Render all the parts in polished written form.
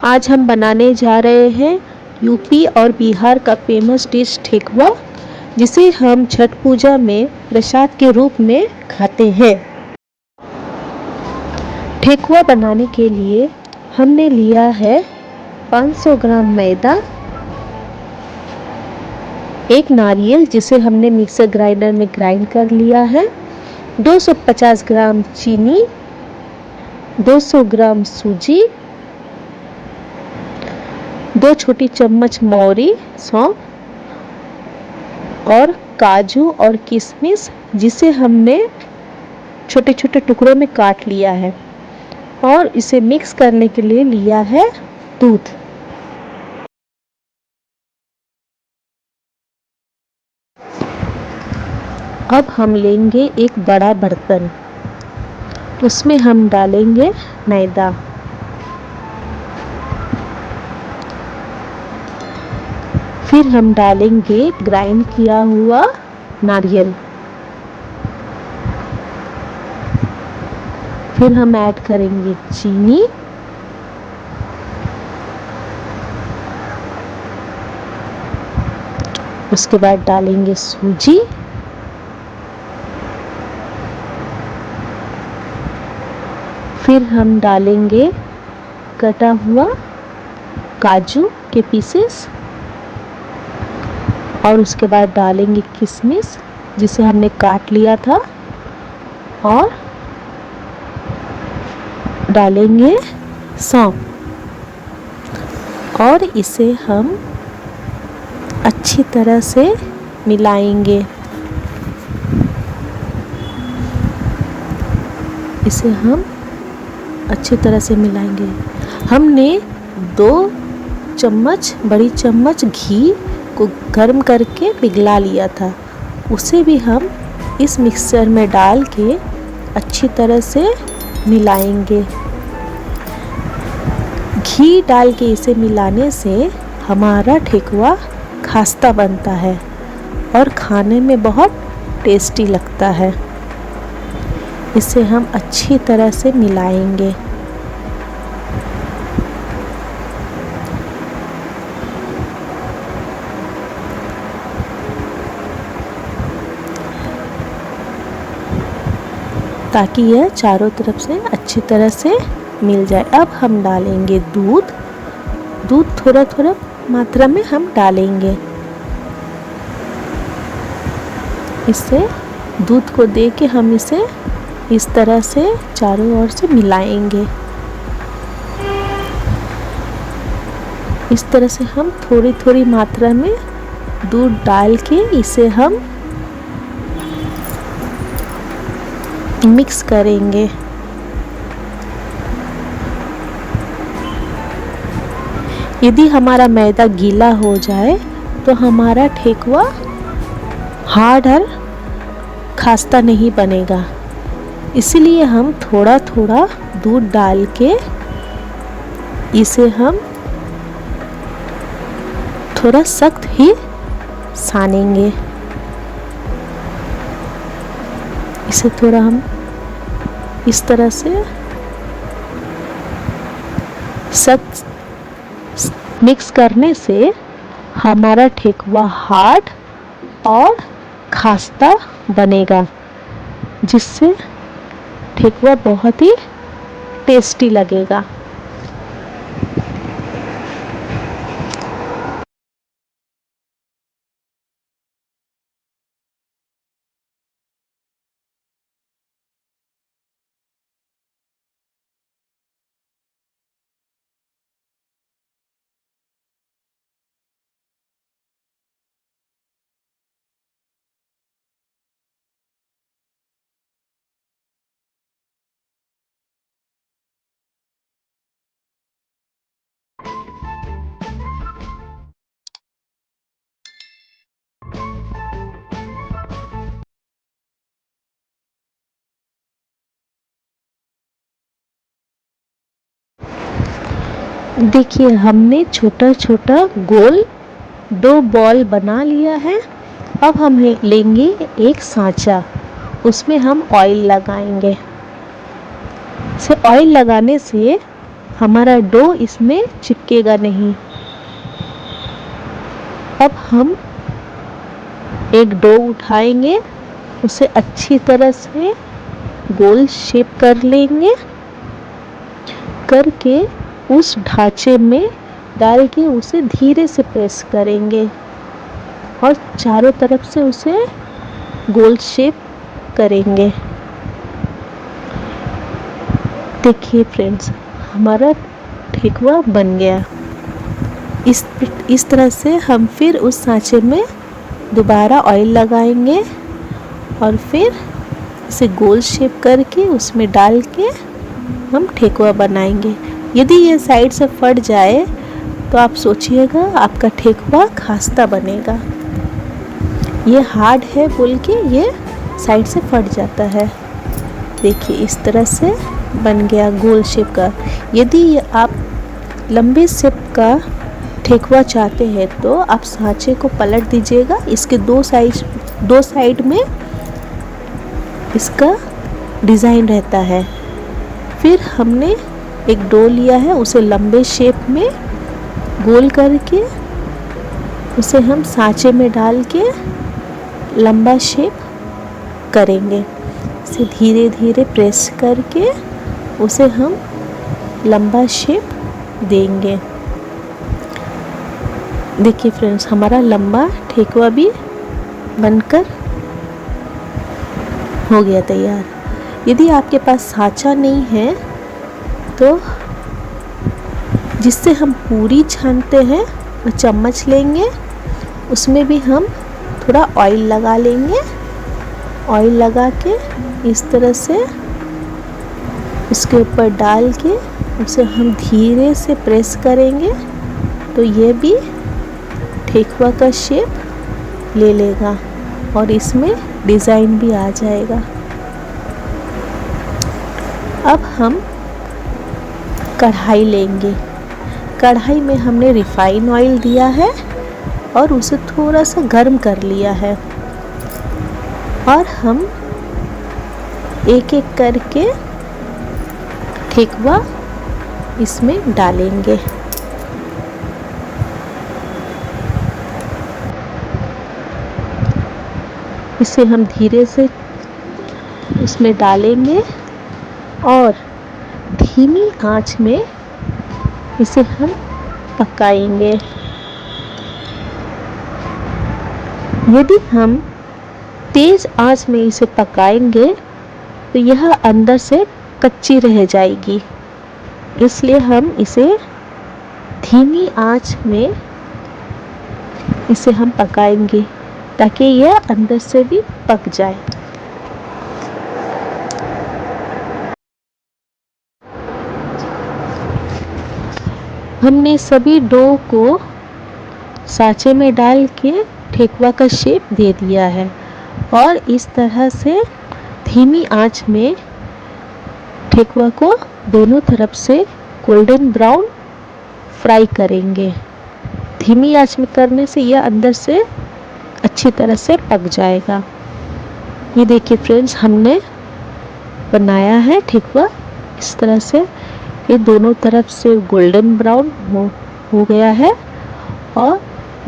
आज हम बनाने जा रहे हैं यूपी और बिहार का फेमस डिश ठेकुआ, जिसे हम छठ पूजा में प्रसाद के रूप में खाते हैं। ठेकुआ बनाने के लिए हमने लिया है 500 ग्राम मैदा, एक नारियल जिसे हमने मिक्सर ग्राइंडर में ग्राइंड कर लिया है, 250 ग्राम चीनी, 200 ग्राम सूजी, 2 छोटी चम्मच मौरी, सौंफ और काजू और किशमिश जिसे हमने छोटे छोटे टुकड़ों में काट लिया है, और इसे मिक्स करने के लिए लिया है दूध। अब हम लेंगे एक बड़ा बर्तन, उसमें हम डालेंगे मैदा, फिर हम डालेंगे ग्राइंड किया हुआ नारियल, फिर हम ऐड करेंगे चीनी, उसके बाद डालेंगे सूजी, फिर हम डालेंगे कटा हुआ काजू के पीसेस, और उसके बाद डालेंगे किशमिश जिसे हमने काट लिया था, और डालेंगे सौंफ, और इसे हम अच्छी तरह से मिलाएंगे। इसे हम अच्छी तरह से मिलाएंगे। हमने 2 चम्मच बड़ी चम्मच घी को गर्म करके पिघला लिया था, उसे भी हम इस मिक्सचर में डाल के अच्छी तरह से मिलाएंगे। घी डाल के इसे मिलाने से हमारा ठेकुआ खस्ता बनता है और खाने में बहुत टेस्टी लगता है। इसे हम अच्छी तरह से मिलाएंगे। ताकि यह चारों तरफ से अच्छी तरह से मिल जाए। अब हम डालेंगे दूध। दूध थोड़ा थोड़ा मात्रा में हम डालेंगे। इससे दूध को दे के हम इसे इस तरह से चारों ओर से मिलाएंगे। इस तरह से हम थोड़ी थोड़ी मात्रा में दूध डाल के इसे हम मिक्स करेंगे। यदि हमारा मैदा गीला हो जाए तो हमारा ठेकुआ हार्ड और खस्ता नहीं बनेगा, इसलिए हम थोड़ा थोड़ा दूध डाल के इसे हम थोड़ा सख्त ही सानेंगे। इसे थोड़ा हम इस तरह से सख्त मिक्स करने से हमारा ठेकुआ हार्ड और खस्ता बनेगा, जिससे ठेकुआ बहुत ही टेस्टी लगेगा। देखिए, हमने छोटा छोटा गोल 2 बॉल बना लिया है। अब हम लेंगे एक सांचा, उसमें हम ऑयल लगाएंगे। से ऑयल लगाने से हमारा डो इसमें चिपकेगा नहीं। अब हम एक डो उठाएंगे, उसे अच्छी तरह से गोल शेप कर लेंगे, करके उस ढांचे में डाल के उसे धीरे से प्रेस करेंगे और चारों तरफ से उसे गोल शेप करेंगे। देखिए फ्रेंड्स, हमारा ठेकुआ बन गया। इस तरह से हम फिर उस सांचे में दोबारा ऑयल लगाएंगे और फिर इसे गोल शेप करके उसमें डाल के हम ठेकुआ बनाएंगे। यदि ये साइड से फट जाए तो आप सोचिएगा आपका ठेकुआ खस्ता बनेगा। ये हार्ड है बोल के ये साइड से फट जाता है। देखिए इस तरह से बन गया गोल शेप का। यदि आप लंबे शेप का ठेकुआ चाहते हैं तो आप सांचे को पलट दीजिएगा। इसके दो साइड में इसका डिज़ाइन रहता है। फिर हमने एक डो लिया है, उसे लंबे शेप में गोल करके उसे हम सांचे में डाल के लंबा शेप करेंगे। इसे धीरे धीरे प्रेस करके उसे हम लंबा शेप देंगे। देखिए फ्रेंड्स, हमारा लंबा ठेकुआ भी बनकर हो गया तैयार। यदि आपके पास सांचा नहीं है तो जिससे हम पूरी छानते हैं वो चम्मच लेंगे, उसमें भी हम थोड़ा ऑयल लगा लेंगे। ऑयल लगा के इस तरह से उसके ऊपर डाल के उसे हम धीरे से प्रेस करेंगे तो ये भी ठेकुआ का शेप ले लेगा और इसमें डिज़ाइन भी आ जाएगा। अब हम कढ़ाई लेंगे। कढ़ाई में हमने रिफाइन ऑयल दिया है और उसे थोड़ा सा गर्म कर लिया है और हम एक एक करके ठेकुआ इसमें डालेंगे। इसे हम धीरे से इसमें डालेंगे और धीमी आंच में इसे हम पकाएंगे। यदि हम तेज आंच में इसे पकाएंगे तो यह अंदर से कच्ची रह जाएगी, इसलिए हम इसे धीमी आंच में इसे हम पकाएंगे ताकि यह अंदर से भी पक जाए। हमने सभी डो को सांचे में डाल के ठेकुआ का शेप दे दिया है और इस तरह से धीमी आंच में ठेकुआ को दोनों तरफ से गोल्डन ब्राउन फ्राई करेंगे। धीमी आंच में करने से यह अंदर से अच्छी तरह से पक जाएगा। ये देखिए फ्रेंड्स, हमने बनाया है ठेकुआ इस तरह से। ये दोनों तरफ से गोल्डन ब्राउन हो गया है और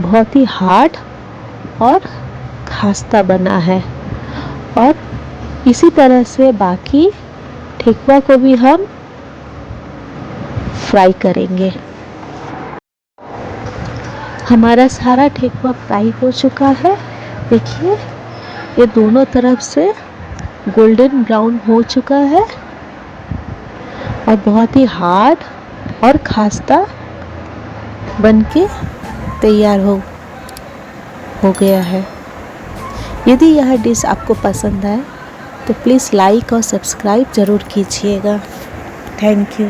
बहुत ही हार्ड और खस्ता बना है। और इसी तरह से बाकी ठेकुआ को भी हम फ्राई करेंगे। हमारा सारा ठेकुआ फ्राई हो चुका है। देखिए ये दोनों तरफ से गोल्डन ब्राउन हो चुका है और बहुत ही हार्ड और खस्ता बनके तैयार हो गया है। यदि यह डिश आपको पसंद आए तो प्लीज़ लाइक और सब्सक्राइब ज़रूर कीजिएगा। Thank you.